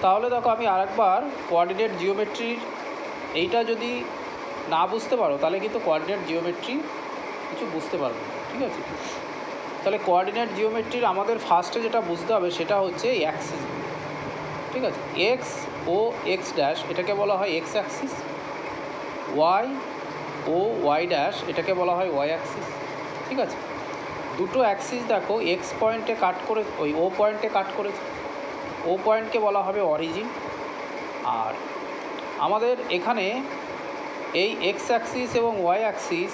তাহলে দেখো আমি আরেকবার কোঅর্ডিনেট জিওমেট্রির এইটা যদি না বুঝতে পারো তাহলে কিন্তু কোঅর্ডিনেট জিওমেট্রি কিছু বুঝতে পারবে না, ঠিক আছে। তাহলে কোঅর্ডিনেট জিওমেট্রির আমাদের ফার্স্টে যেটা বুঝতে হবে সেটা হচ্ছে অ্যাক্সিস, ঠিক আছে। এক্স ও এক্স ড্যাশ এটাকে বলা হয় এক্স অ্যাক্সিস, ওয়াই ও ওয়াই ড্যাশ এটাকে বলা হয় ওয়াই অ্যাক্সিস, ঠিক আছে। দুটো অ্যাক্সিস দেখো এক্স পয়েন্টে কাট করে ওই ও পয়েন্টে কাট করেছে, ও পয়েন্টকে বলা হবে অরিজিন। আর আমাদের এখানে এই এক্স অ্যাক্সিস এবং ওয়াই অ্যাক্সিস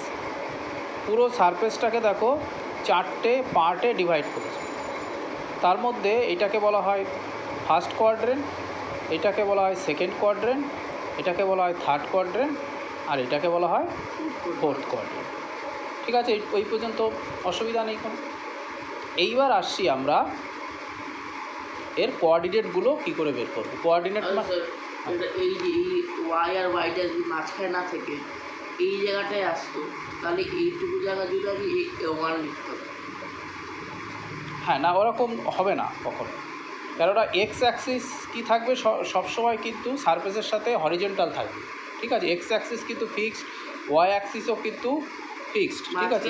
পুরো সারফেসটাকে দেখো চারটে পার্টে ডিভাইড করেছে। তার মধ্যে এটাকে বলা হয় ফার্স্ট কোয়াড্রেন্ট, এটাকে বলা হয় সেকেন্ড কোয়াড্রেন্ট, এটাকে বলা হয় থার্ড কোয়াড্রেন্ট, আর এটাকে বলা হয় ফোর্থ কোয়াড্রেন্ট, ঠিক আছে। ওই পর্যন্ত অসুবিধা নেই কোনো। এইবার আসছি আমরা এর কোঅর্ডিনেটগুলো কী করে বের করবো। কোঅর্ডিনেট এই যে ওয়াই আর ওয়াইটা যদি মাঝখানে না থেকে এই জায়গাটায় আসতো তাহলে এইটুকু জায়গা যদি আমি ওয়ান লিখতে হবে। হ্যাঁ, না ওরকম হবে না কখনো, কেননা এক্স অ্যাক্সিস কী থাকবে সবসময় কিন্তু সারফেসের সাথে হরিজেন্টাল থাকবে, ঠিক আছে। এক্স অ্যাক্সিস কিন্তু ফিক্সড, ওয়াই অ্যাক্সিসও কিন্তু ফিক্সড, ঠিক আছে।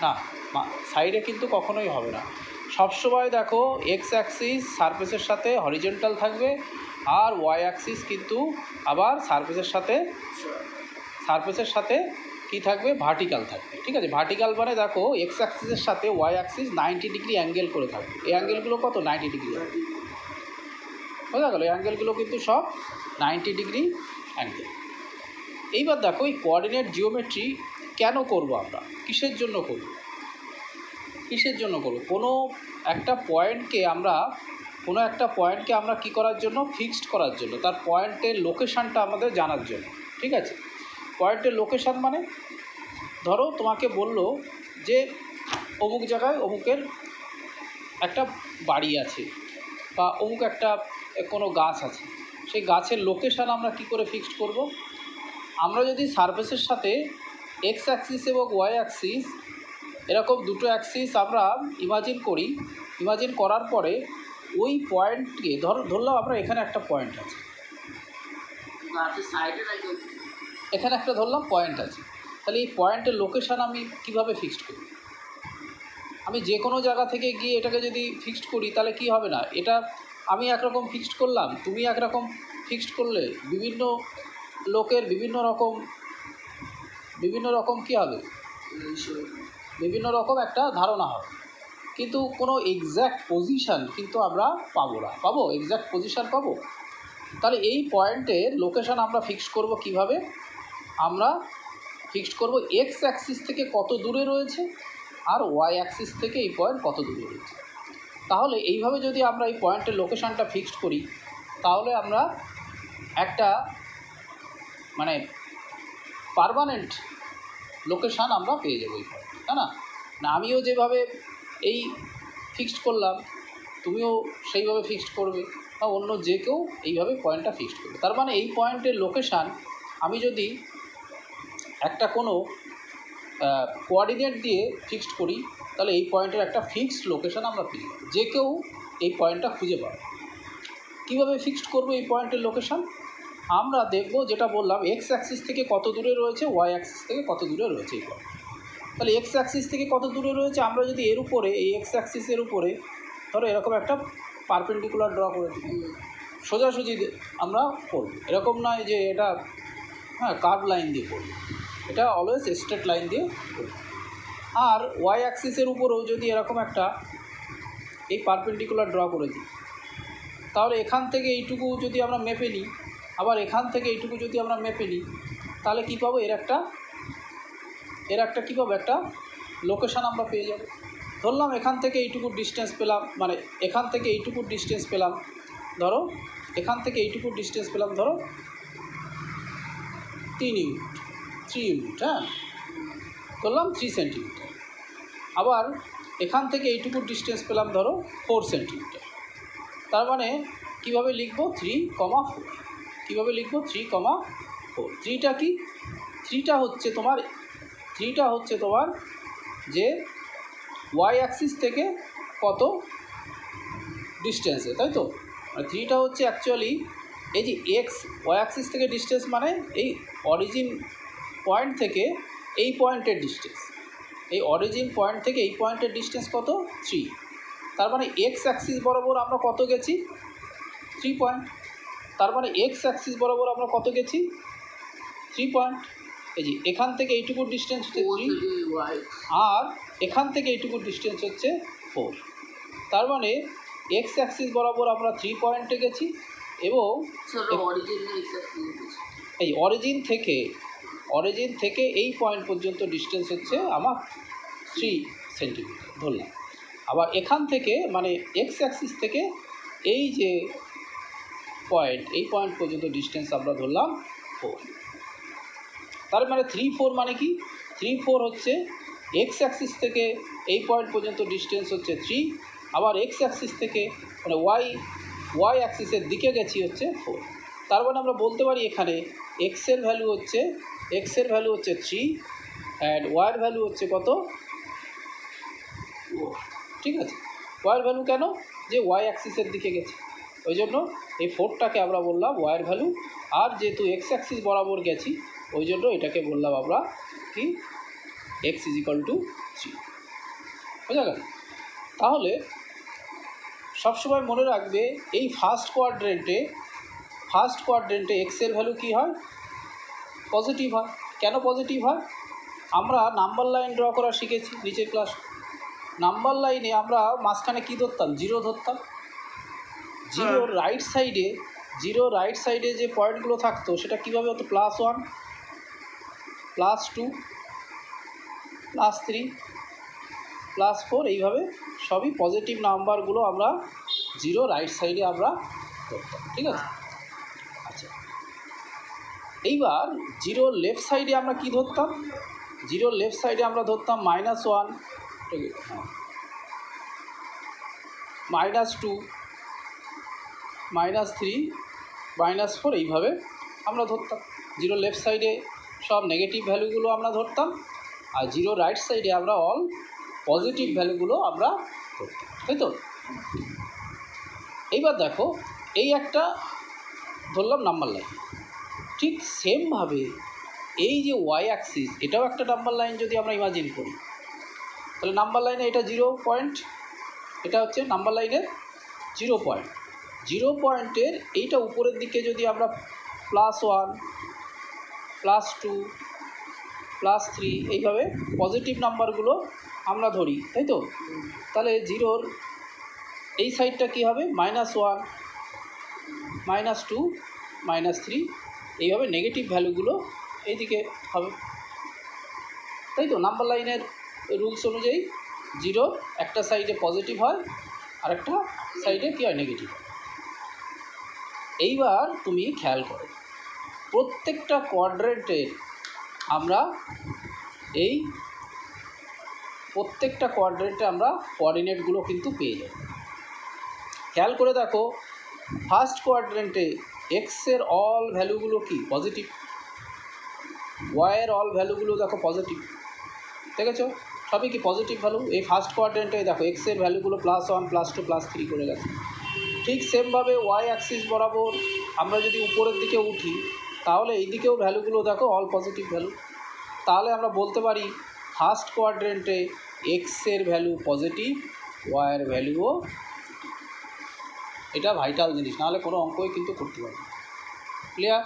না, সাইডে কিন্তু কখনোই হবে না। সবসময় দেখো এক্স অ্যাক্সিস সারফেসের সাথে হরিজেন্টাল থাকবে, আর ওয়াই অ্যাক্সিস কিন্তু আবার সারফেসের সাথে কী থাকবে, ভার্টিক্যাল থাকবে, ঠিক আছে। ভার্টিক্যাল মানে দেখো এক্স অ্যাক্সিসের সাথে ওয়াই অ্যাক্সিস 90 ডিগ্রি অ্যাঙ্গেল করে থাকবে। এই অ্যাঙ্গেলগুলো কত, 90 ডিগ্রি বোঝা গেল। এই অ্যাঙ্গেলগুলো কিন্তু সব 90 ডিগ্রি অ্যাঙ্গেল। এইবার দেখো এই কোঅর্ডিনেট জিওমেট্রি কেন করব আমরা, কিসের জন্য করব, কোনো একটা পয়েন্টকে আমরা কী করার জন্য, ফিক্সড করার জন্য, তার পয়েন্টের লোকেশানটা আমাদের জানার জন্য, ঠিক আছে। পয়েন্টের লোকেশান মানে ধরো তোমাকে বললো যে অমুক জায়গায় অমুকের একটা বাড়ি আছে বা অমুক একটা কোনো গাছ আছে, সেই গাছের লোকেশান আমরা কি করে ফিক্সড করব। আমরা যদি সারফেসের সাথে এক্স অ্যাক্সিস এবং ওয়াই অ্যাক্সিস এরকম দুটো অ্যাক্সিস আমরা ইমাজিন করার পরে ওই পয়েন্টকে ধরলাম আমরা এখানে একটা পয়েন্ট আছে, এখানে একটা ধরলাম পয়েন্ট আছে, তাহলে এই পয়েন্টের লোকেশান আমি কিভাবে ফিক্সড করি। আমি যে কোনো জায়গা থেকে গিয়ে এটাকে যদি ফিক্সড করি তাহলে কি হবে না, এটা আমি একরকম ফিক্সড করলাম, তুমি একরকম ফিক্সড করলে, বিভিন্ন লোকের বিভিন্ন রকম কী হবে, বিভিন্ন রকম একটা ধারণা হবে, কিন্তু কোনো এক্স্যাক্ট পজিশান কিন্তু আমরা পাবো এক্স্যাক্ট পজিশান পাবো। তাহলে এই পয়েন্টের লোকেশান আমরা ফিক্সড করব কিভাবে, আমরা ফিক্সড করব এক্স অ্যাক্সিস থেকে কত দূরে রয়েছে আর ওয়াই অ্যাক্সিস থেকে এই পয়েন্ট কত দূরে রয়েছে। তাহলে এইভাবে যদি আমরা এই পয়েন্টের লোকেশানটা ফিক্সড করি তাহলে আমরা একটা মানে পার্মানেন্ট লোকেশান আমরা পেয়ে যাবো এই পয়েন্ট, তাই না। আমিও যেভাবে এই ফিক্সড করলাম তুমিও সেইভাবে ফিক্সড করবে, বা অন্য যে কেউ এইভাবে পয়েন্টটা ফিক্সড করবে। তার মানে এই পয়েন্টের লোকেশান আমি যদি একটা কোনো কোঅর্ডিনেট দিয়ে ফিক্সড করি তাহলে এই পয়েন্টের একটা ফিক্সড লোকেশান আমরা পেয়ে যাবো, যে কেউ এই পয়েন্টটা খুঁজে পাবে। কীভাবে ফিক্সড করবো এই পয়েন্টের লোকেশান, আমরা দেখব যেটা বললাম এক্স অ্যাক্সিস থেকে কত দূরে রয়েছে, ওয়াই অ্যাক্সিস থেকে কত দূরে রয়েছে এই পয়েন্ট। তাহলে এক্স অ্যাক্সিস থেকে কত দূরে রয়েছে, আমরা যদি এর উপরে এই এক্স অ্যাক্সিসের উপরে ধরো এরকম একটা পারপেন্ডিকুলার ড্র করে দিই, সোজাসুজি আমরা করব, এরকম নয় যে এটা কার্ভ লাইন দিয়ে করব, এটা অলওয়েজ স্ট্রেট লাইন দিয়ে করব। আর ওয়াই অ্যাক্সিসের উপরেও যদি এরকম একটা এই পারপেন্ডিকুলার ড্র করে দিই তাহলে এখান থেকে এইটুকু যদি আমরা মেপে নিই, আবার এখান থেকে এইটুকু যদি আমরা মেপে নিই তাহলে কী পাবো, এর একটা কী পাবো, একটা লোকেশান আমরা পেয়ে যাব। ধরলাম এখান থেকে এইটুকুর ডিস্টেন্স পেলাম, মানে এখান থেকে এইটুকুর ডিস্টেন্স পেলাম, ধরো এখান থেকে এইটুকুর ডিস্টেন্স পেলাম ধরো 3 ইউনিট, হ্যাঁ ধরলাম 3 সেন্টিমিটার। আবার এখান থেকে এইটুকুর ডিস্টেন্স পেলাম ধরো 4 সেন্টিমিটার। তার মানে কীভাবে লিখব, 3,4, কীভাবে লিখব 3,4। 3টা কি, 3টা হচ্ছে তোমার যে ওয়াই অ্যাক্সিস থেকে কত ডিস্টেন্সে, তাই তো, মানে 3টা হচ্ছে অ্যাকচুয়ালি এই যে এক্স ওয়াই অ্যাক্সিস থেকে ডিস্টেন্স, মানে এই অরিজিন পয়েন্ট থেকে এই পয়েন্টের ডিস্টেন্স, এই অরিজিন পয়েন্ট থেকে এই পয়েন্টের ডিস্টেন্স কত 3। তার মানে এক্স অ্যাক্সিস বরাবর আমরা কত গেছি 3 পয়েন্ট। তার মানে এক্স অ্যাক্সিস বরাবর আমরা কত গেছি 3 পয়েন্ট। এই যে এখান থেকে এইটুকুর ডিস্টেন্স হচ্ছে 3 আর এখান থেকে এইটুকুর ডিস্টেন্স হচ্ছে 4। তার মানে এক্স অ্যাক্সিস বরাবর আমরা 3 পয়েন্টে গেছি এবং এই অরিজিন থেকে এই পয়েন্ট পর্যন্ত ডিস্টেন্স হচ্ছে আমার 3 সেন্টিমিটার ধরলাম। আবার এখান থেকে মানে এক্স অ্যাক্সিস থেকে এই যে পয়েন্ট, এই পয়েন্ট পর্যন্ত ডিস্টেন্স আমরা ধরলাম 4। তার মানে 3 4 মানে কি 3 4 হচ্ছে এক্স অ্যাক্সিস থেকে এই পয়েন্ট পর্যন্ত ডিস্টেন্স হচ্ছে 3, আবার এক্স অ্যাক্সিস থেকে মানে ওয়াই অ্যাক্সিসের দিকে গেছি হচ্ছে 4। তার মানে আমরা বলতে পারি এখানে এক্সের ভ্যালু হচ্ছে 3 অ্যান্ড ওয়াইয়ের ভ্যালু হচ্ছে কত 4। ঠিক আছে, ওয়াইয়ের ভ্যালু কেন, যে ওয়াই অ্যাক্সিসের দিকে গেছে ওই জন্য এই 4টাকে আমরা বললাম ওয়াইয়ের ভ্যালু। আর যেহেতু এক্স অ্যাক্সিস বরাবর গেছি ওই জন্য এটাকে বললাম আমরা কি x = 3। বোঝা গেল? তাহলে সবসময় মনে রাখবে এই ফার্স্ট কোয়াড্রেন্টে এক্সের ভ্যালু কী হয় পজিটিভ হয়। কেন পজিটিভ হয়, আমরা নাম্বার লাইন ড্র করা শিখেছি নিচের ক্লাস। নাম্বার লাইনে আমরা মাঝখানে কী ধরতাম 0 ধরতাম। জিরোর রাইট সাইডে যে পয়েন্টগুলো থাকতো সেটা কীভাবে হতো +1 +2 +3 +4, এইভাবে সবই পজিটিভ নাম্বারগুলো আমরা 0 রাইট সাইডে আমরা ধরতাম। ঠিক আছে, আচ্ছা এইবার 0 লেফট সাইডে আমরা কি ধরতাম, 0 লেফট সাইডে আমরা ধরতাম -1 -2 -3 -4, এইভাবে আমরা ধরতাম। 0 লেফট সাইডে সব নেগেটিভ ভ্যালুগুলো আমরা ধরতাম আর 0 রাইট সাইডে আমরা অল পজিটিভ ভ্যালুগুলো আমরা ধরতাম, তাই তো? এইবার দেখো এই একটা ধরলাম নাম্বার লাইন, ঠিক সেমভাবে এই যে ওয়াই অ্যাক্সিস এটাও একটা নাম্বার লাইন যদি আমরা ইমাজিন করি, তাহলে নাম্বার লাইনে এটা 0 পয়েন্ট, এটা হচ্ছে নাম্বার লাইনের 0 পয়েন্ট। 0 পয়েন্টের এইটা উপরের দিকে যদি আমরা +1 +2 +3 এইভাবে পজিটিভ নাম্বারগুলো আমরা ধরি, তাই তো? তাহলে 0-র এই সাইডটা কী হবে -1 -2 -3, এইভাবে নেগেটিভ ভ্যালুগুলো এইদিকে হবে, তাই তো? নাম্বার লাইনের রুলস অনুযায়ী 0 একটা সাইডে পজিটিভ হয় আর একটা সাইডে কী হয় নেগেটিভ। এইবার তুমি খেয়াল করো প্রত্যেকটা কোয়াড্রেন্টের আমরা কোঅর্ডিনেটগুলো কিন্তু পেয়ে যাব। খেয়াল করে দেখো ফার্স্ট কোয়াড্রেন্টে এক্সের অল ভ্যালুগুলো কি পজিটিভ, ওয়াইয়ের অল ভ্যালুগুলো দেখো পজিটিভ, দেখেছো সবই কি পজিটিভ ভ্যালু। এই ফার্স্ট কোয়াড্রেন্টে দেখো এক্সের ভ্যালুগুলো +1 +2 +3 করে গেছে। ঠিক সেমভাবে ওয়াই অ্যাক্সিস বরাবর আমরা যদি উপরের দিকে উঠি তাহলে এই দিকেও ভ্যালুগুলো দেখো অল পজিটিভ ভ্যালু। তাহলে আমরা বলতে পারি ফার্স্ট কোয়াড্রেন্টে এক্সের ভ্যালু পজিটিভ, ওয়াইয়ের ভ্যালুও। এটা ভাইটাল জিনিস, নাহলে কোনো অঙ্কই কিন্তু করতে পারবে। ক্লিয়ার?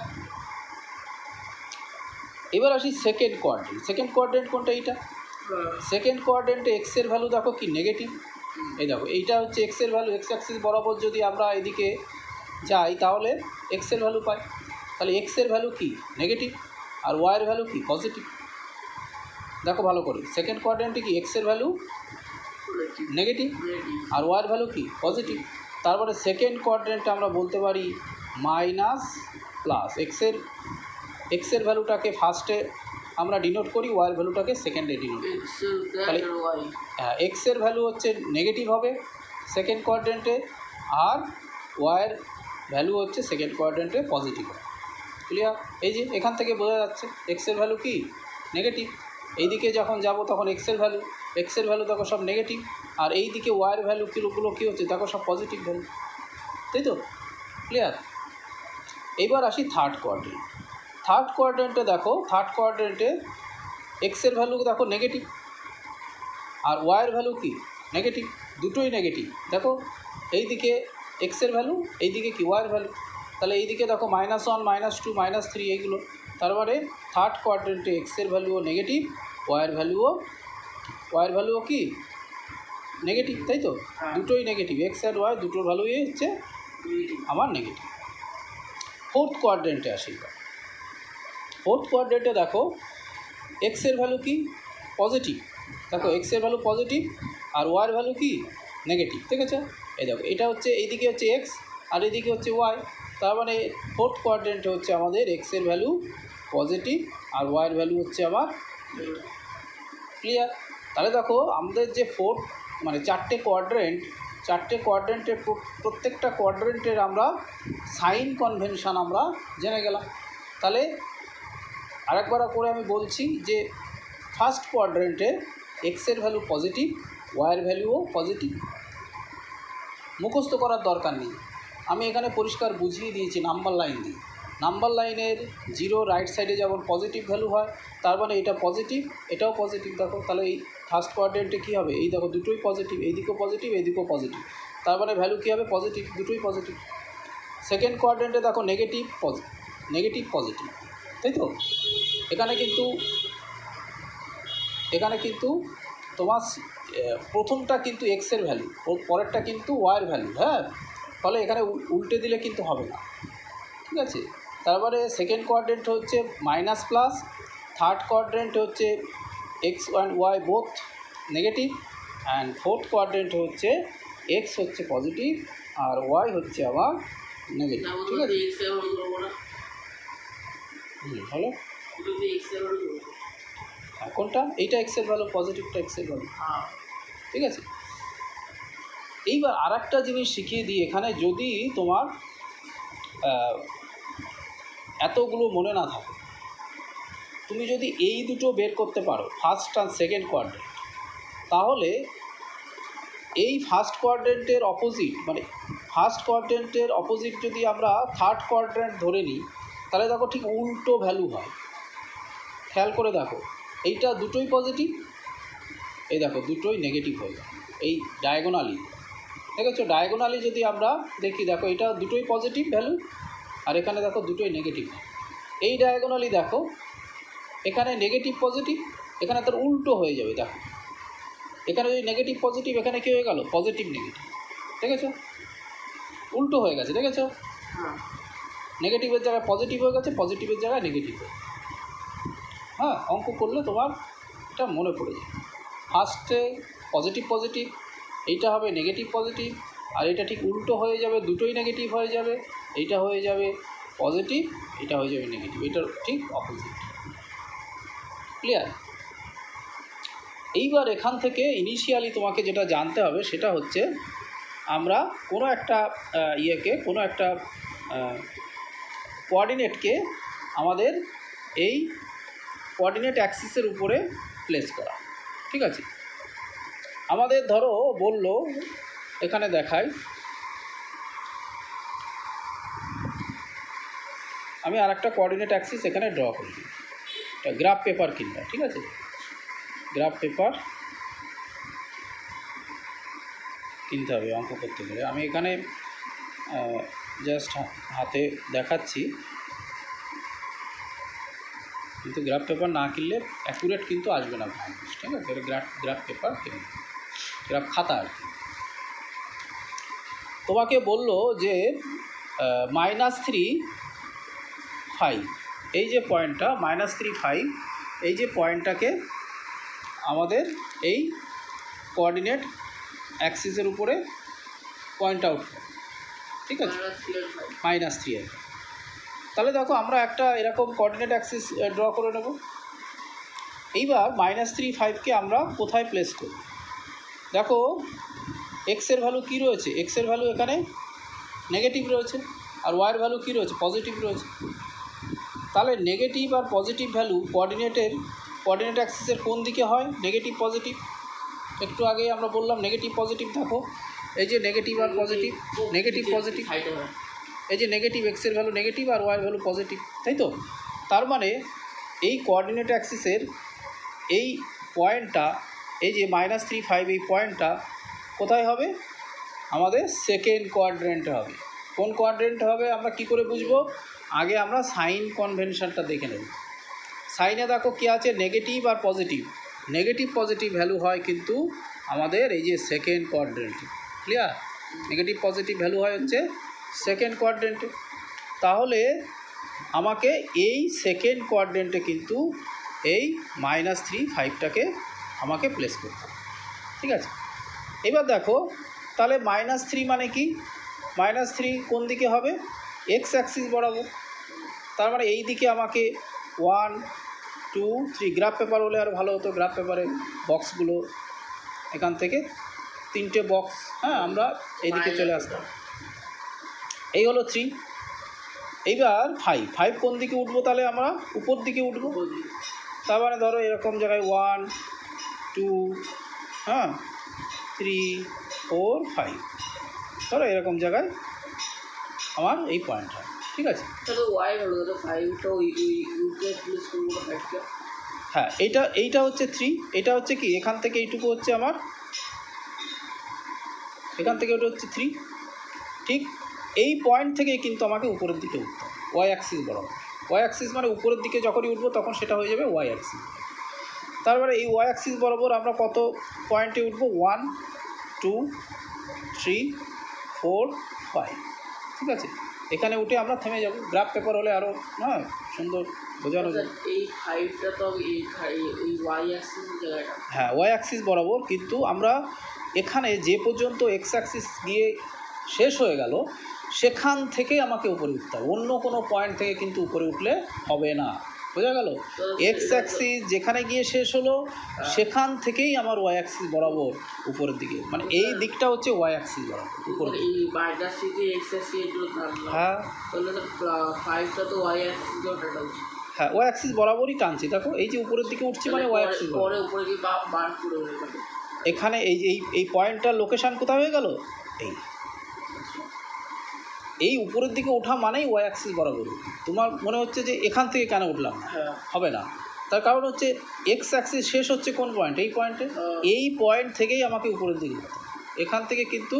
এবার আসি সেকেন্ড কোয়াড্রেন্ট কোনটা, এইটা সেকেন্ড কোয়াড্রেন্টে এক্সের ভ্যালু দেখো কি নেগেটিভ। এই দেখো এইটা হচ্ছে এক্সের ভ্যালু, এক্স অ্যাক্সিস বরাবর যদি আমরা এদিকে যাই তাহলে এক্সের ভ্যালু পাই। তাহলে এক্সের ভ্যালু কি নেগেটিভ আর ওয়াইয়ের ভ্যালু কি পজিটিভ। দেখো ভালো করে, সেকেন্ড কোয়াড্রেন্টে কি এক্সের ভ্যালু নেগেটিভ আর ওয়াইয়ের ভ্যালু কি পজিটিভ। তারপরে সেকেন্ড কোয়াড্রেন্টে আমরা বলতে পারি মাইনাস প্লাস, এক্সের ভ্যালুটাকে ফার্স্টে আমরা ডিনোট করি, ওয়াইয়ের ভ্যালুটাকে সেকেন্ডে ডিনোট করি। তাহলে হ্যাঁ এক্সের ভ্যালু হচ্ছে নেগেটিভ হবে সেকেন্ড কোয়াড্রেন্টে আর ওয়াইয়ের ভ্যালু হচ্ছে সেকেন্ড কোয়াড্রেন্টে পজিটিভ হবে। ক্লিয়ার? এই যে এখান থেকে বোঝা যাচ্ছে এক্সের ভ্যালু কি নেগেটিভ, এইদিকে যখন যাব তখন এক্সের ভ্যালু দেখো সব নেগেটিভ আর এই দিকে ওয়াইয়ের ভ্যালু কিগুলো কী হচ্ছে দেখো সব পজিটিভ ভ্যালু। তাই তো? ক্লিয়ার? এইবার আসি থার্ড কোয়াড্রেন্ট। থার্ড কোয়াড্রেন্টে দেখো, থার্ড কোয়াড্রেন্টে এক্সের ভ্যালু দেখো নেগেটিভ, আর ওয়াইয়ের ভ্যালু কি নেগেটিভ, দুটোই নেগেটিভ। দেখো এইদিকে এক্সের ভ্যালু, এইদিকে কি ওয়াইয়ের ভ্যালু। তাহলে এইদিকে দেখো -1, -2, -3 এইগুলো। তার মানে থার্ড কোয়াড্রেন্টে এক্সের ভ্যালুও নেগেটিভ, ওয়াইয়ের ভ্যালুও কি নেগেটিভ, তাই তো? দুটোই নেগেটিভ, এক্স আর ওয়াই দুটোর ভ্যালুই হচ্ছে আমার নেগেটিভ। ফোর্থ কোয়াড্রেন্টে আসি। ফোর্থ কোয়াড্রেন্টে দেখো এক্সের ভ্যালু কি পজিটিভ, দেখো এক্সের ভ্যালু পজিটিভ আর ওয়াইয়ের ভ্যালু কি নেগেটিভ, ঠিক আছে? এই দেখো এটা হচ্ছে, এইদিকে হচ্ছে এক্স আর এইদিকে হচ্ছে ওয়াই। তার মানে ফোর্থ কোয়াড্রেন্টে হচ্ছে আমাদের এক্সের ভ্যালু পজিটিভ আর ওয়াইয়ের ভ্যালু হচ্ছে আমার ক্লিয়ার। তাহলে দেখো আমাদের যে ফোর্থ মানে চারটে কোয়াড্রেন্টের প্রত্যেকটা কোয়াড্রেন্টের আমরা সাইন কনভেনশন আমরা জেনে গেলাম। তাহলে আরেকবার করে আমি বলছি যে ফার্স্ট কোয়াড্রেন্টে এক্সের ভ্যালু পজিটিভ, ওয়াইয়ের ভ্যালুও পজিটিভ। মুখস্থ করার দরকার নেই, আমি এখানে পরিষ্কার বুঝিয়ে দিয়েছি নাম্বার লাইন দিয়ে। নাম্বার লাইনের 0 রাইট সাইডে যেমন পজিটিভ ভ্যালু হয়, তার মানে এটা পজিটিভ, এটাও পজিটিভ। দেখো তাহলে এই ফার্স্ট কোয়াড্রেন্টে কী হবে, এই দেখো দুটোই পজিটিভ, এইদিকেও পজিটিভ এইদিকেও পজিটিভ, তার মানে ভ্যালু কী হবে পজিটিভ, দুটোই পজিটিভ। সেকেন্ড কোয়াড্রেন্টে দেখো নেগেটিভ পজিটিভ, তাই তো? এখানে কিন্তু তোমার প্রথমটা কিন্তু এক্সের ভ্যালু, পরেরটা কিন্তু ওয়াইয়ের ভ্যালু, হ্যাঁ। ফলে এখানে উল্টে দিলে কিন্তু হবে না, ঠিক আছে? তারপরে সেকেন্ড কোয়াড্রেন্ট হচ্ছে মাইনাস প্লাস, থার্ড কোয়াড্রেন্ট হচ্ছে x and y both negative, and fourth quadrant হচ্ছে এক্স হচ্ছে পজিটিভ আর ওয়াই হচ্ছে আবার নেগেটিভ, ঠিক আছে? হলো কোনটা, এইটা এক্সের ভ্যালু, পজিটিভটা এক্সের ভ্যালু, ঠিক আছে? এইবার আর একটা জিনিস শিখিয়ে দিই এখানে, যদি তোমার এতগুলো মনে না থাকে, তুমি যদি এই দুটো বের করতে পারো ফার্স্ট আর সেকেন্ড কোয়াড্রেন্ট, তাহলে এই ফার্স্ট কোয়াড্রেন্টের অপোজিট মানে ফার্স্ট কোয়াড্রেন্টের অপোজিট যদি আমরা থার্ড কোয়াড্রেন্ট ধরে নিই, তাহলে দেখো ঠিক উল্টো ভ্যালু হয়। খেয়াল করে দেখো, এইটা দুটোই পজিটিভ, এই দেখো দুটোই নেগেটিভ হয়ে যায় এই ডায়াগোনালি, দেখেছো? ডায়াগোনালি যদি আমরা দেখি, দেখো এটা দুটোই পজিটিভ ভ্যালু আর এখানে দেখো দুটোই নেগেটিভ। এই ডায়াগোনালি দেখো এখানে নেগেটিভ পজিটিভ, এখানে তার উল্টো হয়ে যাবে। দেখো এখানে যদি নেগেটিভ পজিটিভ, এখানে কী হয়ে গেল পজিটিভ নেগেটিভ, দেখেছো? উল্টো হয়ে গেছে, দেখেছো? নেগেটিভের জায়গায় পজিটিভ হয়ে গেছে, পজিটিভের জায়গায় নেগেটিভ হয়ে গেছে। হ্যাঁ, অঙ্ক করলে তোমার এটা মনে পড়ে যায়। ফার্স্টে পজিটিভ, এইটা হবে নেগেটিভ পজিটিভ, আর এটা ঠিক উল্টো হয়ে যাবে, দুটোই নেগেটিভ হয়ে যাবে। এইটা হয়ে যাবে পজিটিভ, এটা হয়ে যাবে নেগেটিভ, এটার ঠিক অপোজিট। ক্লিয়ার? এইবার এখান থেকে ইনিশিয়ালি তোমাকে যেটা জানতে হবে সেটা হচ্ছে, আমরা কোনো একটা কোনো একটা কোঅর্ডিনেটকে আমাদের এই কোঅর্ডিনেট অ্যাক্সিসের উপরে প্লেস করা, ঠিক আছে? আমাদের ধরো বললো, এখানে দেখাই, আমি আর একটা কোঅর্ডিনেট অ্যাক্সিস এখানে ড্র করি, এটা গ্রাফ পেপার কিনবা, ঠিক আছে? গ্রাফ পেপার কিনতে হবে অঙ্ক করতে গেলে। আমি এখানে জাস্ট হাতে দেখাচ্ছি, কিন্তু গ্রাফ পেপার না কিনলে অ্যাকুরেট কিন্তু আসবে না, ঠিক আছে? গ্রাফ পেপার কিনে, গ্রাফ খাতা আর কি। তোমাকে বললো যে -3, 5, এই যে পয়েন্টটা -3, 5, এই যে পয়েন্টটাকে আমাদের এই কোঅর্ডিনেট অ্যাক্সিসের উপরে পয়েন্ট আউট, ঠিক আছে? -3 তাহলে দেখো আমরা একটা এরকম কোঅর্ডিনেট অ্যাক্সিস ড্র করে নেব। এইবার -3, 5কে আমরা কোথায় প্লেস করব? দেখো এক্সের ভ্যালু কী রয়েছে, এক্সের ভ্যালু এখানে নেগেটিভ রয়েছে, আর ওয়াইয়ের ভ্যালু কী রয়েছে পজিটিভ রয়েছে। তাহলে নেগেটিভ আর পজিটিভ ভ্যালু কোঅর্ডিনেট অ্যাক্সিসের কোন দিকে হয়, নেগেটিভ পজিটিভ। একটু আগেই আমরা বললাম নেগেটিভ পজিটিভ। দেখো এই যে নেগেটিভ আর পজিটিভ, নেগেটিভ পজিটিভ, এই যে নেগেটিভ এক্সের ভ্যালু নেগেটিভ আর ওয়াইয়ের ভ্যালু পজিটিভ, তাই তো? তার মানে এই কোঅর্ডিনেট অ্যাক্সিসের এই পয়েন্টটা, এই যে -3, 5 এই পয়েন্টটা কোথায় হবে? আমাদের সেকেন্ড কোয়াড্রেন্টে হবে। কোন কোয়াড্রেন্টে হবে আমরা কি করে বুঝবো? আগে আমরা সাইন কনভেনশনটা দেখে নেব। সাইনে দেখো কী আছে, নেগেটিভ আর পজিটিভ, নেগেটিভ পজিটিভ ভ্যালু হয় কিন্তু আমাদের এই যে সেকেন্ড কোয়াড্রেন্টে। ক্লিয়ার? নেগেটিভ পজিটিভ ভ্যালু হয় হচ্ছে সেকেন্ড কোয়াড্রেন্টে। তাহলে আমাকে এই সেকেন্ড কোয়াড্রেন্টে কিন্তু এই -3, 5টাকে আমাকে প্লেস করতে হবে। ঠিক আছে, এবার দেখো তাহলে -3 মানে কি? -3 কোন দিকে হবে? এক্স অ্যাক্সিস বরাবর। তার মানে এই দিকে আমাকে 1, 2, 3, গ্রাফ পেপার হলে আর ভালো হতো, গ্রাফ পেপারে বক্সগুলো এখান থেকে 3টে বক্স, হ্যাঁ, আমরা এইদিকে চলে আসতাম। এই হলো 3। এইবার 5 কোন দিকে উঠবো? তাহলে আমরা উপর দিকে উঠবো। তার মানে ধরো এরকম জায়গায় 1, 2, হ্যাঁ, 3, 4, 5, ধরো এরকম জায়গায় আমার এই পয়েন্টটা। ঠিক আছে, হ্যাঁ, এইটা হচ্ছে 3, এটা হচ্ছে কি এখান থেকে এইটুকু হচ্ছে আমার, এখান থেকে ওটা হচ্ছে 3। ঠিক এই পয়েন্ট থেকে কিন্তু আমাকে উপরের দিকে উঠতে হবে, ওয়াই অ্যাক্সিস বরাবর। ওয়াই অ্যাক্সিস মানে উপরের দিকে যখনই উঠবো তখন সেটা হয়ে যাবে ওয়াই অ্যাক্সিস। তারপরে এই ওয়াই অ্যাক্সিস বরাবর আমরা কত পয়েন্টে উঠবো? 1, 2, 3, 4, 5। ঠিক আছে, এখানে উঠে আমরা থেমে যাব। গ্রাফ পেপার হলে আরও হ্যাঁ সুন্দর বোঝানো যায়। এই 5টা তো এই ওয়াই অ্যাক্সিস জায়গাটা, হ্যাঁ, ওয়াই অ্যাক্সিস বরাবর। কিন্তু আমরা এখানে যে পর্যন্ত এক্স অ্যাক্সিস গিয়ে শেষ হয়ে গেল সেখান থেকেই আমাকে উপরে উঠতে হবে, অন্য কোনো পয়েন্ট থেকে কিন্তু উপরে উঠলে হবে না। বোঝা গেল? এক্স অ্যাক্সিস যেখানে গিয়ে শেষ হলো সেখান থেকেই আমার ওয়াই অ্যাক্সিস বরাবর উপরের দিকে, মানে এই দিকটা হচ্ছে ওয়াই অ্যাক্সিস বরাবর উপরের দিকে। এই বাইটার থেকে এক্স অ্যাক্সিস হ্যাঁ, তাহলে 5টা তো ওয়াই অ্যাক্সিস টাটা উচিত। হ্যাঁ, ওয়াই অ্যাক্সিস বরাবরই টানছি। দেখো এই যে উপরের দিকে উঠছি মানে ওয়াই অ্যাক্সিস পরে উপরে কি বার করে যাবে। এখানে এই যে এই পয়েন্টটার লোকেশান কোথায় হয়ে গেল? এই উপরের দিকে ওঠা মানেই ওয়াই অ্যাক্সিস বরাবর। তোমার মনে হচ্ছে যে এখান থেকে কেন উঠলাম না, হবে না। তার কারণ হচ্ছে এক্স অ্যাক্সিস শেষ হচ্ছে কোন পয়েন্ট? এই পয়েন্টে। এই পয়েন্ট থেকেই আমাকে উপরের দিকে উঠতে হবে, এখান থেকে কিন্তু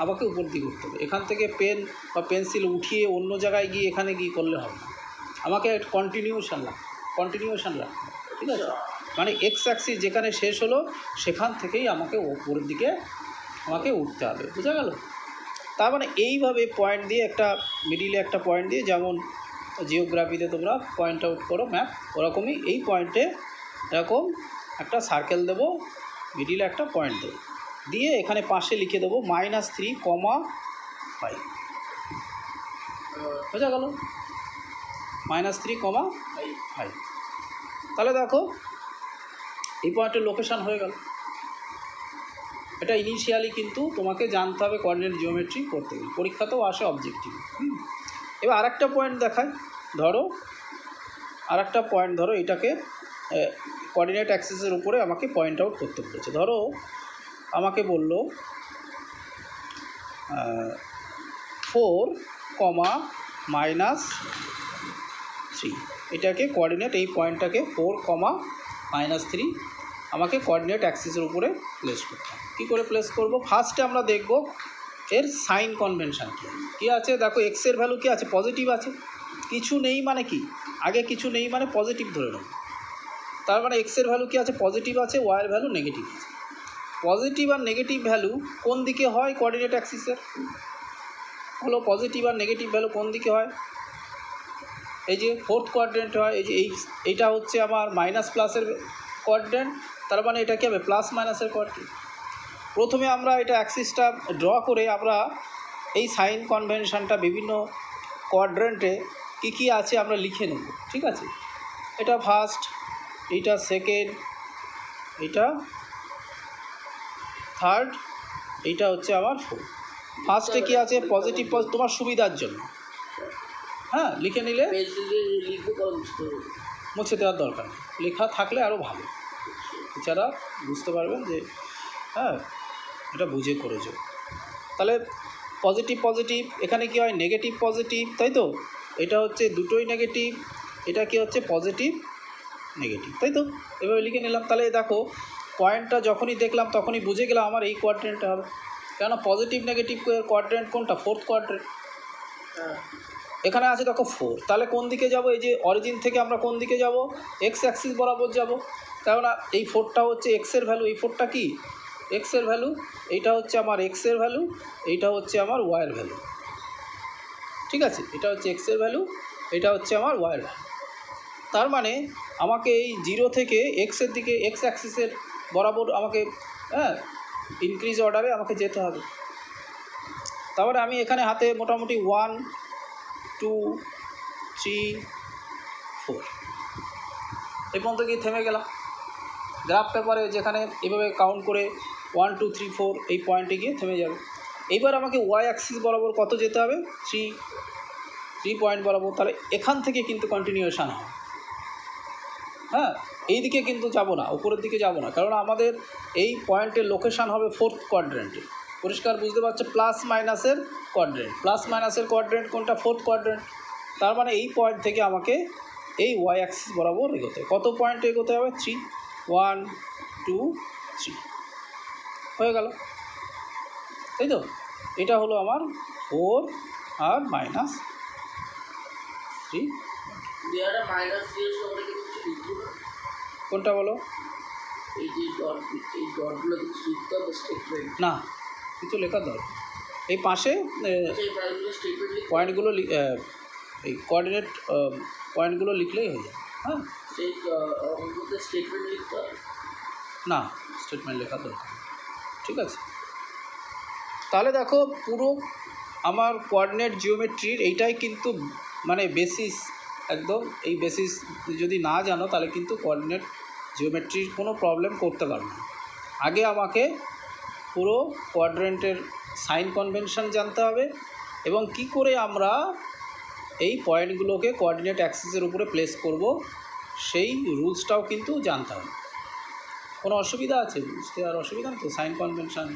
আমাকে উপরের দিকে উঠতে হবে। এখান থেকে পেন বা পেন্সিল উঠিয়ে অন্য জায়গায় গিয়ে এখানে গিয়ে করলে হবে না, আমাকে কন্টিনিউশন রাখতে হবে। ঠিক আছে, মানে এক্স অ্যাক্সিস যেখানে শেষ হলো সেখান থেকেই আমাকে উপরের দিকে আমাকে উঠতে হবে। বোঝা গেল? তার মানে এইভাবে পয়েন্ট দিয়ে একটা মিডিলে একটা পয়েন্ট দিয়ে, যেমন জিওগ্রাফিতে তোমরা পয়েন্ট আউট করো ম্যাপ, ওরকমই এই পয়েন্টে এরকম একটা সার্কেল দেবো, মিডিলে একটা পয়েন্ট দেবো, দিয়ে এখানে পাশে লিখে দেবো -3, 5। বোঝা গেল? -3, 5। তাহলে দেখো এই পয়েন্টের লোকেশান হয়ে গেল। এটা ইনিশিয়ালি কিন্তু তোমাকে জানতে হবে কোঅর্ডিনেট জিওমেট্রি করতে গেলে, পরীক্ষাতেও আসে অবজেক্টিভ। এবার আরেকটা পয়েন্ট দেখাই, ধরো আরেকটা পয়েন্ট, ধরো এটাকে কোঅর্ডিনেট অ্যাক্সিসের উপরে আমাকে পয়েন্ট আউট করতে বলেছে। ধরো আমাকে বলল 4, -3, এটাকে কোঅর্ডিনেট, এই পয়েন্টটাকে 4, -3 আমাকে কোঅর্ডিনেট অ্যাক্সিসের উপরে প্লেস করতে হবে। কী করে প্লেস করব? ফার্স্টে আমরা দেখব এর সাইন কনভেনশন কী আছে। দেখো এক্সের ভ্যালু কী আছে? পজিটিভ আছে। কিছু নেই মানে কি? আগে কিছু নেই মানে পজিটিভ ধরে নেব। তার মানে এক্সের ভ্যালু কী আছে? পজিটিভ আছে, ওয়াইয়ের ভ্যালু নেগেটিভ আছে। পজিটিভ আর নেগেটিভ ভ্যালু কোন দিকে হয় কোঅর্ডিনেট অ্যাক্সিসের? হলো পজিটিভ আর নেগেটিভ ভ্যালু কোন দিকে হয়? এই যে ফোর্থ কোয়াড্রেন্ট হয়। এই যে এইটা হচ্ছে আমার মাইনাস প্লাসের কোয়াড্রেন্ট, তার মানে এটা কী হবে? প্লাস মাইনাসের কোয়াড্রেন্ট। প্রথমে আমরা এটা অ্যাক্সিসটা ড্র করে আমরা এই সাইন কনভেনশনটা বিভিন্ন কোয়াড্রেন্টে কী কী আছে আমরা লিখে নেব। ঠিক আছে, এটা ফার্স্ট, এইটা সেকেন্ড, এইটা থার্ড, এইটা হচ্ছে আমার ফোর্থ। ফার্স্টে কী আছে? পজিটিভ, তোমার সুবিধার জন্য হ্যাঁ লিখে নিলে, মুছে দেওয়ার দরকার নেই, লেখা থাকলে আরও ভালো, এছাড়া বুঝতে পারবেন যে হ্যাঁ এটা বুঝে করেছো। তাহলে পজিটিভ পজিটিভ, এখানে কি হয় নেগেটিভ পজিটিভ, তাই তো? এটা হচ্ছে দুটোই নেগেটিভ, এটা কি হচ্ছে পজিটিভ নেগেটিভ, তাই তো? এভাবে লিখে নিলাম। তাহলে দেখো পয়েন্টটা যখনই দেখলাম তখনই বুঝে গেলাম আমার এই কোয়াড্রেন্টটা হবে, কেন পজিটিভ নেগেটিভ কোয়াড্রেন্ট কোনটা? Fourth quadrant. এখানে আছে দেখো 4, তাহলে কোন দিকে যাব? এই যে অরিজিন থেকে আমরা কোন দিকে যাব? এক্স অ্যাক্সিস বরাবর যাব, কেননা এই 4টা হচ্ছে এক্সের ভ্যালু, এই 4টা কি এক্সের ভ্যালু, এইটা হচ্ছে আমার এক্সের ভ্যালু, এইটা হচ্ছে আমার ওয়াইয়ের ভ্যালু, ঠিক আছে? এটা হচ্ছে এক্সের ভ্যালু, এটা হচ্ছে আমার ওয়াইয়ের ভ্যালু। তার মানে আমাকে এই 0 থেকে এক্সের দিকে এক্স অ্যাক্সিসের বরাবর আমাকে ইনক্রিজ অর্ডারে আমাকে যেতে হবে। তারপরে আমি এখানে হাতে মোটামুটি 1 2 3 4 এই পর্যন্ত গিয়ে থেমে গেলাম। গ্রাফ পেপারে যেখানে এভাবে কাউন্ট করে 1 2 3 4 এই পয়েন্টে গিয়ে থেমে যাবে। এইবার আমাকে ওয়াই অ্যাক্সিস বরাবর কত যেতে হবে? 3 পয়েন্ট বরাবর। তাহলে এখান থেকে কিন্তু কন্টিনিউয়েশান হয়, হ্যাঁ, এই দিকে কিন্তু যাব না, উপরের দিকে যাব না, কারণ আমাদের এই পয়েন্টের লোকেশান হবে 4th কোয়াড্রেন্টে। পরিষ্কার বুঝতে পারছো? প্লাস মাইনাসের কোয়াড্রেন্ট, প্লাস মাইনাসের কোয়াড্রেন্ট কোনটা? 4th quadrant. তার মানে এই পয়েন্ট থেকে আমাকে এই ওয়াই অ্যাক্সিস বরাবর এগোতে হবে। কত পয়েন্টে এগোতে হবে? 3 1 2 3 হয়ে গেল, তাই তো? এটা হলো আমার 4 আর মাইনাস 3। কোনটা বলো? না, কিছু লেখার দরকার, এই পাশে পয়েন্টগুলো এই কোঅর্ডিনেট পয়েন্টগুলো লিখলেই হয়ে যায়। হ্যাঁ, না স্টেটমেন্ট লেখার দরকার, ঠিক আছে? তাহলে দেখো পুরো আমার কোঅর্ডিনেট জিওমেট্রির এইটাই কিন্তু মানে বেসিস, একদম এই বেসিস যদি না জানো তাহলে কিন্তু কোঅর্ডিনেট জিওমেট্রির কোনো প্রবলেম করতে পারবে না। আগে আমাকে পুরো কোয়াড্রেন্টের সাইন কনভেনশন জানতে হবে এবং কি করে আমরা এই পয়েন্টগুলোকে কোঅর্ডিনেট অ্যাক্সিসের উপরে প্লেস করব সেই রুলসটাও কিন্তু জানতে হবে। কোনো অসুবিধা আছে? বুঝতে আর অসুবিধা নেই তো? সাইন কনভেনশন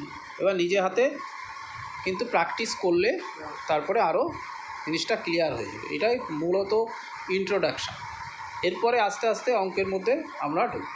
এবার নিজে হাতে কিন্তু প্র্যাকটিস করলে তারপরে আরও জিনিসটা ক্লিয়ার হয়ে যাবে। এটাই মূলত ইন্ট্রোডাকশান। এরপরে আস্তে আস্তে অঙ্কের মধ্যে আমরা ঢুকব।